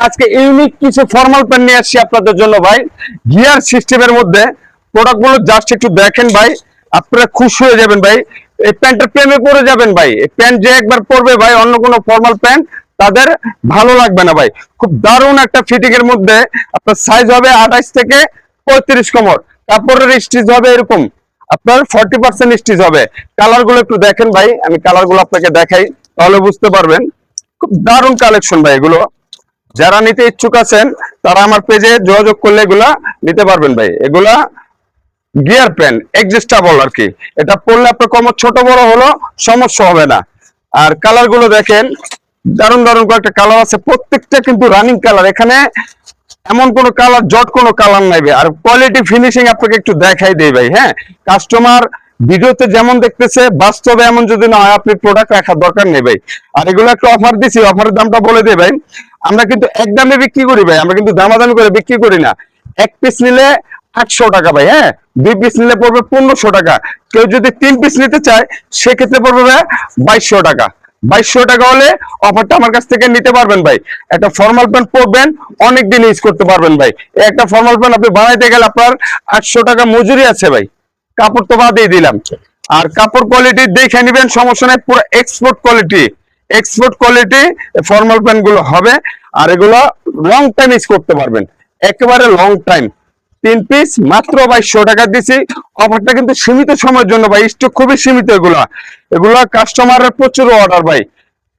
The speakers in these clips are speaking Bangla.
আজকে ইউনিক কিছু ফর্মাল প্যান্ট নিয়ে আসছি আপনাদের জন্য ভাই, গিয়ার সিস্টেমের মধ্যে। প্রোডাক্টগুলো জাস্ট একটু দেখেন ভাই, আপনারা খুশি হয়ে যাবেন ভাই। এই প্যান্টের প্রেমে পড়ে যাবেন ভাই। এই প্যান্ট যে একবার পরবে ভাই, অন্য কোনো ফর্মাল প্যান্ট তাদের ভালো লাগবে না ভাই। খুব দারুণ একটা ফিটিং এর মধ্যে। আপনার সাইজ হবে 28 থেকে 35 কোমর। কাপড়ের স্টিচ হবে এরকম, আপনার 40% স্টিচ হবে। কালার গুলো একটু দেখেন ভাই, আমি কালার গুলো আপনাকে দেখাই, তাহলে বুঝতে পারবেন। খুব দারুণ কালেকশন ভাই এগুলো। যারা নিতে ইচ্ছুক আছেন তারা আমার পেজে যোগাযোগ করলে এগুলা নিতে পারবেন ভাই। এগুলা গিয়ার প্যান্ট এডজাস্টেবল আর কি। এটা পরলে আপনার কোমর ছোট বড় হলো সমস্যা হবে না। আর কালার গুলো দেখেন, দারুণ দারুণ কয়েকটা কালার আছে, প্রত্যেকটা কিন্তু রানিং কালার। এখানে এমন কোন কালার জট কোনো কালার নাই ভাই। আর কোয়ালিটি ফিনিশিং আপনাকে একটু দেখাই দেই ভাই। হ্যাঁ, কাস্টমার ভিডিওতে যেমন দেখতেছে বাস্তবে এমন যদি না হয়, আপনি প্রোডাক্ট রাখার দরকার নেই ভাই। আর এগুলো একটা অফার দিছি, অফারের দামটা বলে দেই ভাই। আমরা কিন্তু এক দামে বিক্রি করি ভাই, আমরা কিন্তু দামাদামি করে বিক্রি করি না। এক পিস নিলে 800 টাকা ভাই। হ্যাঁ, 2 পিস নিলে পড়বে 1500 টাকা। কেউ যদি 3 পিস নিতে চায় সেক্ষেত্রে পড়বে ভাই 2200 টাকা। 2200 টাকা হলে অফারটা আমার কাছ থেকে নিতে পারবেন ভাই। একটা ফর্মাল প্যান্ট পরবেন, অনেকদিন ইউজ করতে পারবেন ভাই। একটা ফর্মাল প্যান্ট আপনি বানাইতে গেলে আপনার 800 টাকা মজুরি আছে ভাই, কাপড় তো বাদই দিলাম। আর কাপড় কোয়ালিটি দেখে নিবেন, সমস্যা নেই, পুরো export quality. Export quality formal pant গুলো হবে। আর এগুলো লং টাইম ইউজ করতে পারবেন, একেবারে লং টাইম। 3 পিস মাত্র 2200 টাকা দিছি। অফারটা কিন্তু সীমিত সময়ের জন্য ভাই, স্টক খুবই সীমিত। এগুলা কাস্টমারের প্রচুর অর্ডার ভাই।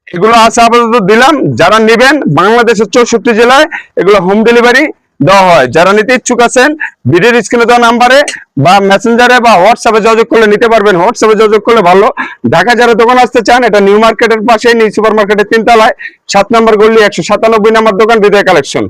এগুলো আছে আপাতত দিলাম। যারা নেবেন বাংলাদেশের 64 জেলায় এগুলো হোম ডেলিভারি দেওয়া হয়। যারা নিতে ইচ্ছুক আছেন ভিডিওর স্ক্রিনে দেওয়া নাম্বারে বা মেসেঞ্জারে বা হোয়াটসঅ্যাপে যোগাযোগ করলে নিতে পারবেন। হোয়াটসঅ্যাপে যোগাযোগ করলে ভালো। ঢাকা যারা দোকান আসতে চান, এটা নিউ মার্কেটের পাশে, নিউ সুপার মার্কেটের 3 তলায় 7 নম্বর গলি 197 নম্বর দোকান, বিদায় কালেকশন।